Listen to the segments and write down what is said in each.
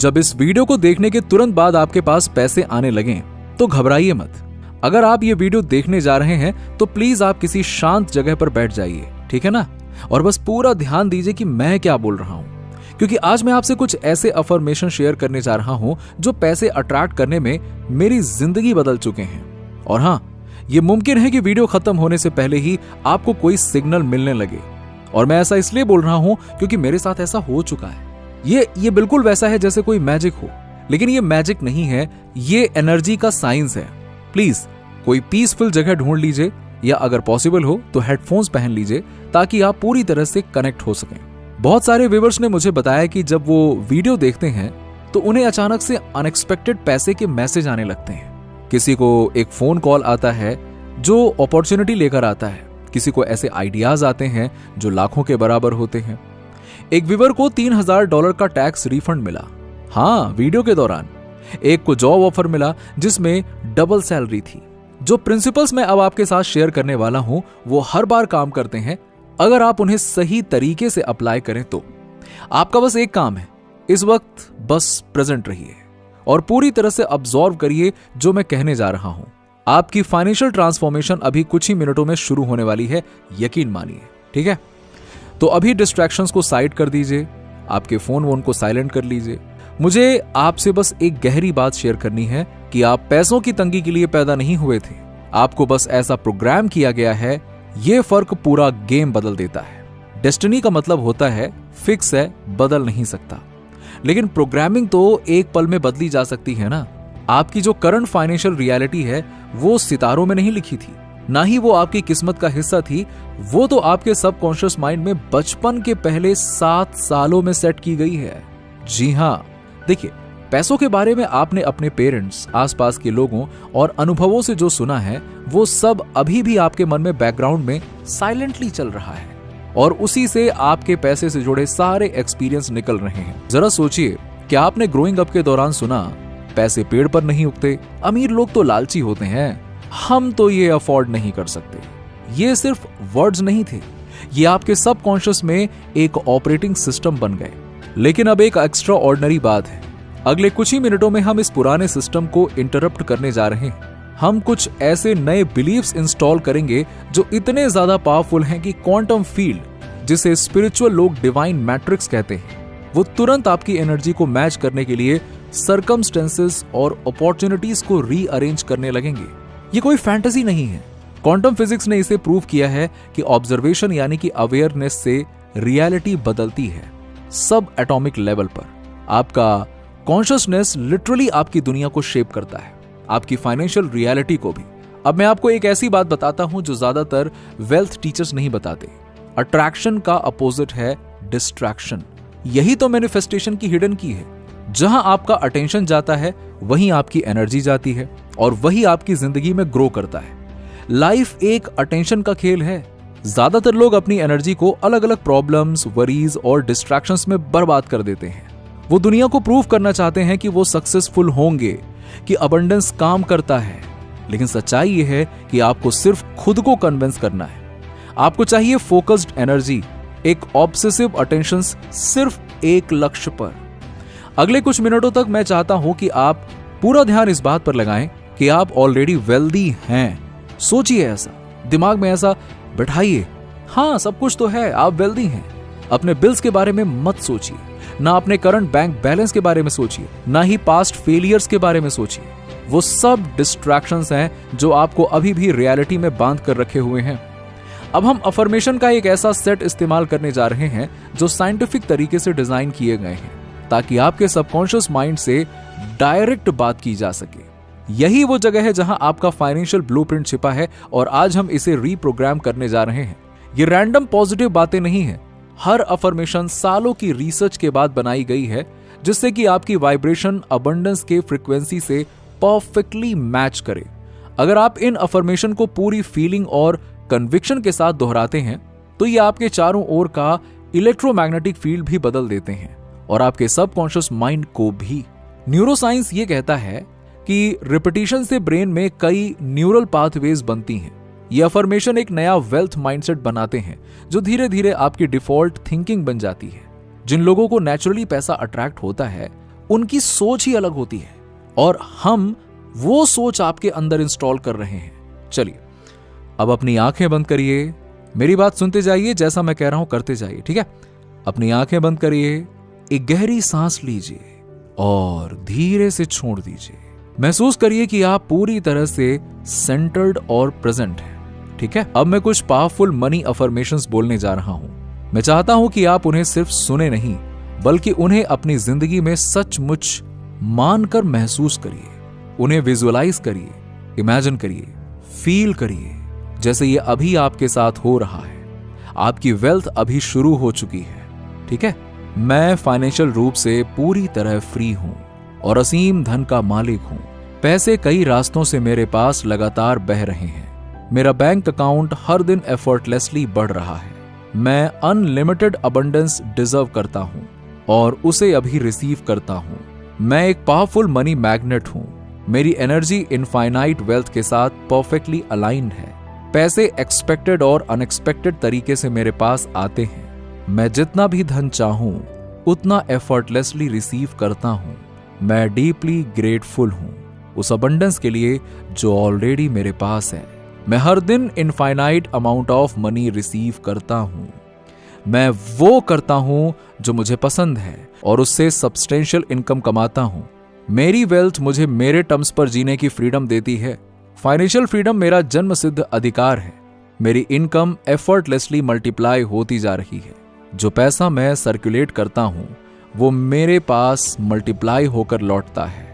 जब इस वीडियो को देखने के तुरंत बाद आपके पास पैसे आने लगें तो घबराइए मत। अगर आप ये वीडियो देखने जा रहे हैं तो प्लीज आप किसी शांत जगह पर बैठ जाइए, ठीक है ना, और बस पूरा ध्यान दीजिए कि मैं क्या बोल रहा हूं, क्योंकि आज मैं आपसे कुछ ऐसे अफर्मेशन शेयर करने जा रहा हूं जो पैसे अट्रैक्ट करने में मेरी जिंदगी बदल चुके हैं। और हां, यह मुमकिन है कि वीडियो खत्म होने से पहले ही आपको कोई सिग्नल मिलने लगे। और मैं ऐसा इसलिए बोल रहा हूं क्योंकि मेरे साथ ऐसा हो चुका है। ये बिल्कुल वैसा है जैसे कोई मैजिक हो, लेकिन ये मैजिक नहीं है, ये एनर्जी का साइंस है। प्लीज कोई पीसफुल जगह ढूंढ लीजिए, या अगर पॉसिबल हो तो हेडफोन्स पहन लीजिए ताकि आप पूरी तरह से कनेक्ट हो सकें। बहुत सारे व्यूअर्स ने मुझे बताया कि जब वो वीडियो देखते हैं तो उन्हें अचानक से अनएक्सपेक्टेड पैसे के मैसेज आने लगते हैं। किसी को एक फोन कॉल आता है जो अपॉर्चुनिटी लेकर आता है, किसी को ऐसे आइडियाज आते हैं जो लाखों के बराबर होते हैं। एक व्यूअर को $3000 का टैक्स रिफंड मिला, हाँ, वीडियो के दौरान। एक को जॉब ऑफर मिला जिसमें डबल सैलरी थी। जो प्रिंसिपल्स मैं अब आपके साथ शेयर करने वाला हूं वो हर बार काम करते हैं अगर आप उन्हें सही तरीके से अप्लाई करें तो। आपका बस एक काम है, इस वक्त बस प्रेजेंट रहिए और पूरी तरह से अब्सॉर्व करिए जो मैं कहने जा रहा हूं। आपकी फाइनेंशियल ट्रांसफॉर्मेशन अभी कुछ ही मिनटों में शुरू होने वाली है, यकीन मानिए, ठीक है। तो अभी डिस्ट्रैक्शंस को साइड कर दीजिए, आपके फोन वोन को साइलेंट कर लीजिए। मुझे आपसे बस एक गहरी बात शेयर करनी है कि आप पैसों की तंगी के लिए पैदा नहीं हुए थे, आपको बस ऐसा प्रोग्राम किया गया है। यह फर्क पूरा गेम बदल देता है। डेस्टिनी का मतलब होता है फिक्स है, बदल नहीं सकता, लेकिन प्रोग्रामिंग तो एक पल में बदली जा सकती है ना। आपकी जो करंट फाइनेंशियल रियलिटी है वो सितारों में नहीं लिखी थी, ना ही वो आपकी किस्मत का हिस्सा थी। वो तो आपके सबकॉन्शियस माइंड में बचपन के पहले 7 सालों में सेट की गई है। जी हां, देखिए, पैसों के बारे में आपने अपने पेरेंट्स, आसपास के लोगों और अनुभवों से जो सुना है वो सब अभी भी आपके मन में बैकग्राउंड में साइलेंटली चल रहा है, और उसी से आपके पैसे से जुड़े सारे एक्सपीरियंस निकल रहे हैं। जरा सोचिए, क्या आपने ग्रोइंग अप के दौरान सुना पैसे पेड़ पर नहीं उगते, अमीर लोग तो लालची होते हैं, हम तो ये अफोर्ड नहीं कर सकते। ये सिर्फ वर्ड्स नहीं थे, ये आपके सबकॉन्शियस में एक ऑपरेटिंग सिस्टम बन गए। लेकिन अब एक एक्स्ट्रा ऑर्डिनरी बात है, अगले कुछ ही मिनटों में हम इस पुराने सिस्टम को इंटरप्ट करने जा रहे हैं। हम कुछ ऐसे नए बिलीव्स इंस्टॉल करेंगे जो इतने ज्यादा पावरफुल हैं कि क्वांटम फील्ड, जिसे स्पिरिचुअल लोग डिवाइन मैट्रिक्स कहते हैं, वो तुरंत आपकी एनर्जी को मैच करने के लिए सर्कमस्टेंसेस और अपॉर्चुनिटीज को रीअरेंज करने लगेंगे। ये कोई फैंटेसी नहीं है, क्वांटम फिजिक्स ने इसे प्रूव किया है कि ऑब्जर्वेशन यानी कि अवेयरनेस से रियलिटी बदलती है। सब एटॉमिक लेवल पर आपका कॉन्शियसनेस लिटरली आपकी दुनिया को शेप करता है, आपकी फाइनेंशियल रियलिटी को भी। अब मैं आपको एक ऐसी बात बताता हूं जो ज्यादातर वेल्थ टीचर्स नहीं बताते। अट्रैक्शन का अपोजिट है डिस्ट्रैक्शन। यही तो मैनिफेस्टेशन की हिडन की है। जहां आपका अटेंशन जाता है वहीं आपकी एनर्जी जाती है, और वही आपकी जिंदगी में ग्रो करता है। लाइफ एक अटेंशन का खेल है। ज्यादातर लोग अपनी एनर्जी को अलग अलग प्रॉब्लम्स, वरीज और डिस्ट्रैक्शंस में बर्बाद कर देते हैं। वो दुनिया को प्रूव करना चाहते हैं कि वो सक्सेसफुल होंगे, कि अबंडेंस काम करता है। लेकिन सच्चाई ये है कि आपको सिर्फ खुद को कन्विंस करना है। आपको चाहिए फोकस्ड एनर्जी, एक ऑब्सेसिव अटेंशन सिर्फ एक लक्ष्य पर। अगले कुछ मिनटों तक मैं चाहता हूं कि आप पूरा ध्यान इस बात पर लगाएं कि आप ऑलरेडी वेल्दी हैं। सोचिए, ऐसा दिमाग में ऐसा बैठाइए, हाँ, सब कुछ तो है, आप वेल्दी हैं। अपने बिल्स के बारे में मत सोचिए, ना अपने करंट बैंक बैलेंस के बारे में सोचिए, ना ही पास्ट फेलियर्स के बारे में सोचिए। वो सब डिस्ट्रैक्शंस हैं जो आपको अभी भी रियलिटी में बांध कर रखे हुए हैं। अब हम अफर्मेशन का एक ऐसा सेट इस्तेमाल करने जा रहे हैं जो साइंटिफिक तरीके से डिजाइन किए गए हैं, ताकि आपके सबकॉन्शियस माइंड से डायरेक्ट बात की जा सके। यही वो जगह है जहां आपका फाइनेंशियल ब्लूप्रिंट छिपा है, और आज हम इसे रीप्रोग्राम करने जा रहे हैं। ये रैंडम पॉजिटिव बातें नहीं है। हर अफर्मेशन सालों की रिसर्च के बाद बनाई गई है, जिससे कि आपकी वाइब्रेशन अबंडेंस के फ्रीक्वेंसी से परफेक्टली मैच करे। अगर आप इन अफर्मेशन को पूरी फीलिंग और कन्विक्शन के साथ दोहराते हैं तो ये आपके चारों ओर का इलेक्ट्रोमैग्नेटिक फील्ड भी बदल देते हैं, और आपके सबकॉन्शियस माइंड को भी। न्यूरोसाइंस ये कहता है कि रिपीटिशन से ब्रेन में कई न्यूरल पाथवेज बनती हैं। ये अफर्मेशन एक नया वेल्थ माइंडसेट बनाते हैं जो धीरे धीरे आपकी डिफॉल्ट थिंकिंग बन जाती है। जिन लोगों को नेचुरली पैसा अट्रैक्ट होता है उनकी सोच ही अलग होती है और हम वो सोच आपके अंदर इंस्टॉल कर रहे हैं। चलिए अब अपनी आंखें बंद करिए, मेरी बात सुनते जाइए, जैसा मैं कह रहा हूं करते जाइए, ठीक है। अपनी आंखें बंद करिए, एक गहरी सांस लीजिए और धीरे से छोड़ दीजिए। महसूस करिए कि आप पूरी तरह से सेंटर्ड और प्रेजेंट हैं, ठीक है। अब मैं कुछ पावरफुल मनी अफर्मेशंस बोलने जा रहा हूं। मैं चाहता हूं कि आप उन्हें सिर्फ सुने नहीं बल्कि उन्हें अपनी जिंदगी में सचमुच मानकर महसूस करिए। उन्हें विजुअलाइज करिए, इमेजिन करिए, फील करिए जैसे ये अभी आपके साथ हो रहा है। आपकी वेल्थ अभी शुरू हो चुकी है, ठीक है। मैं फाइनेंशियल रूप से पूरी तरह फ्री हूं और असीम धन का मालिक हूं। पैसे कई रास्तों से मेरे पास लगातार बह रहे हैं। मेरा बैंक अकाउंट हर दिन एफर्टलेसली बढ़ रहा है। मैं अनलिमिटेड अबंडेंस डिजर्व करता हूं और उसे अभी रिसीव करता हूं। मैं एक पावरफुल मनी मैग्नेट हूं। मेरी एनर्जी इनफाइनाइट वेल्थ के साथ परफेक्टली अलाइंड है। पैसे एक्सपेक्टेड और अनएक्सपेक्टेड तरीके से मेरे पास आते हैं। मैं जितना भी धन चाहूं उतना एफर्टलेसली रिसीव करता हूं। मैं डीपली ग्रेटफुल हूं उस अबंडेंस के लिए जो ऑलरेडी मेरे पास है। मैं हर दिन infinite amount of money receive करता हूं। मैं वो करता हूं जो मुझे पसंद है और उससे सब्सटेंशियल इनकम कमाता हूं। मेरी वेल्थ मुझे मेरे टर्म्स पर जीने की फ्रीडम देती है। फाइनेंशियल फ्रीडम मेरा जन्मसिद्ध अधिकार है। मेरी इनकम एफर्टलेसली मल्टीप्लाई होती जा रही है। जो पैसा मैं सर्कुलेट करता हूं वो मेरे पास मल्टीप्लाई होकर लौटता है।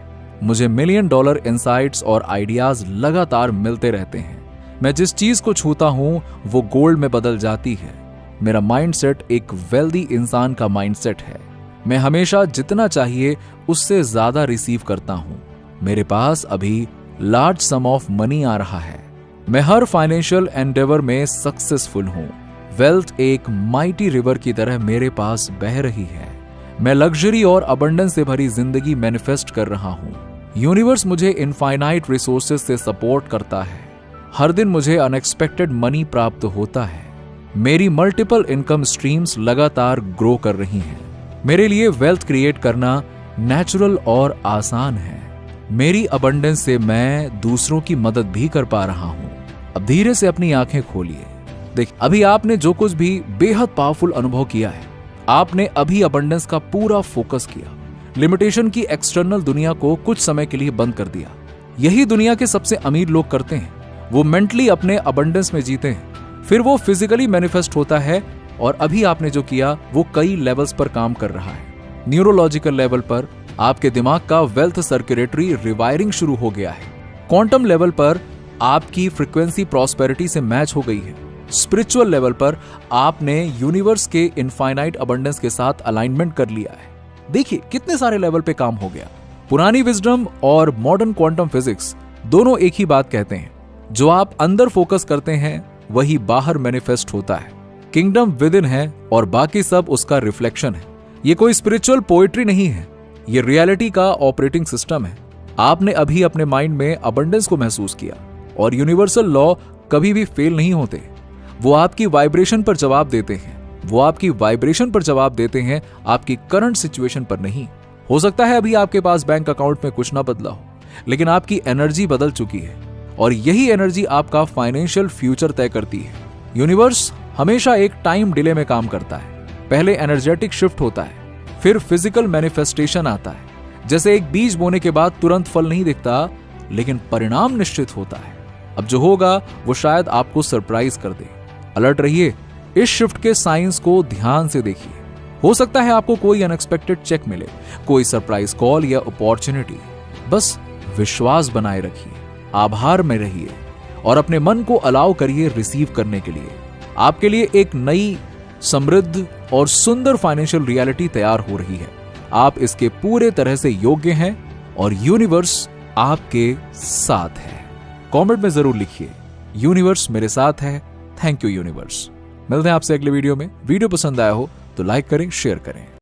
मुझे $1 मिलियन इंसाइट्स और आइडियाज लगातार मिलते रहते हैं। मैं जिस चीज को छूता हूं वो गोल्ड में बदल जाती है। मेरा माइंडसेट एक वेल्दी इंसान का माइंडसेट है। मैं हमेशा जितना चाहिए उससे ज्यादा रिसीव करता हूं। मेरे पास अभी लार्ज सम ऑफ मनी आ रहा है। मैं हर फाइनेंशियल एंडेवर में सक्सेसफुल हूं। वेल्थ एक माइटी रिवर की तरह मेरे पास बह रही है। मैं लग्जरी और अबंडेंस से भरी जिंदगी मैनिफेस्ट कर रहा हूं। यूनिवर्स मुझे इनफाइनाइट रिसोर्सेज से सपोर्ट करता है। हर दिन मुझे अनएक्सपेक्टेड मनी प्राप्त होता है। मेरी मल्टीपल इनकम स्ट्रीम्स लगातार ग्रो कर रही हैं। मेरे लिए वेल्थ क्रिएट करना नेचुरल और आसान है। मेरी अबंडेंस से मैं दूसरों की मदद भी कर पा रहा हूं। अब धीरे से अपनी आंखें खोलिए। देखिए अभी आपने जो कुछ भी बेहद पावरफुल अनुभव किया है, आपने अभी अबंडेंस का पूरा फोकस किया। लिमिटेशन की एक्सटर्नल दुनिया को कुछ समय के लिए बंद कर दिया। यही दुनिया के सबसे अमीर लोग करते हैं। वो मेंटली अपने अबंडेंस में जीते हैं, फिर वो फिजिकली मैनिफेस्ट होता है। और अभी आपने जो किया वो कई लेवल्स पर काम कर रहा है। न्यूरोलॉजिकल लेवल पर आपके दिमाग का वेल्थ सर्कुलेटरी रिवायरिंग शुरू हो गया है। क्वांटम लेवल पर आपकी फ्रीक्वेंसी प्रॉस्पेरिटी से मैच हो गई है। स्पिरिचुअल लेवल पर आपने यूनिवर्स के इनफाइनाइट अबंडेंस के साथ अलाइनमेंट कर लिया है। देखिए कितने सारे लेवल पे काम हो गया। पुरानी विजडम और मॉडर्न क्वांटम फिजिक्स दोनों एक ही बात कहते हैं। जो आप अंदर फोकस करते हैं वही बाहर मैनिफेस्ट होता है। किंगडम विद इन है और बाकी सब उसका रिफ्लेक्शन है। ये कोई स्पिरिचुअल पोएट्री नहीं है, ये रियलिटी का ऑपरेटिंग सिस्टम है। आपने अभी अपने माइंड में अबंडेंस को महसूस किया और यूनिवर्सल लॉ कभी भी फेल नहीं होते। वो आपकी वाइब्रेशन पर जवाब देते हैं। वो आपकी वाइब्रेशन पर जवाब देते हैं, आपकी करंट सिचुएशन पर नहीं। हो सकता है अभी आपके पास बैंक अकाउंट में कुछ ना बदला हो, लेकिन आपकी एनर्जी बदल चुकी है और यही एनर्जी आपका फाइनेंशियल फ्यूचर तय करती है। यूनिवर्स हमेशा एक टाइम डिले में काम करता है। पहले एनर्जेटिक शिफ्ट होता है, फिर फिजिकल मैनिफेस्टेशन आता है। जैसे एक बीज बोने के बाद तुरंत फल नहीं दिखता, लेकिन परिणाम निश्चित होता है। अब जो होगा वो शायद आपको सरप्राइज कर दे। अलर्ट रहिए, इस शिफ्ट के साइंस को ध्यान से देखिए। हो सकता है आपको कोई अनएक्सपेक्टेड चेक मिले, कोई सरप्राइज कॉल या अपॉर्चुनिटी। बस विश्वास बनाए रखिए, आभार में रहिए और अपने मन को अलाउ करिए रिसीव करने के लिए। आपके लिए एक नई, समृद्ध और सुंदर फाइनेंशियल रियलिटी तैयार हो रही है। आप इसके पूरे तरह से योग्य हैं और यूनिवर्स आपके साथ है। कमेंट में जरूर लिखिए, यूनिवर्स मेरे साथ है। Thank you universe. मिलते हैं आपसे अगले वीडियो में। वीडियो पसंद आया हो तो लाइक करें, शेयर करें।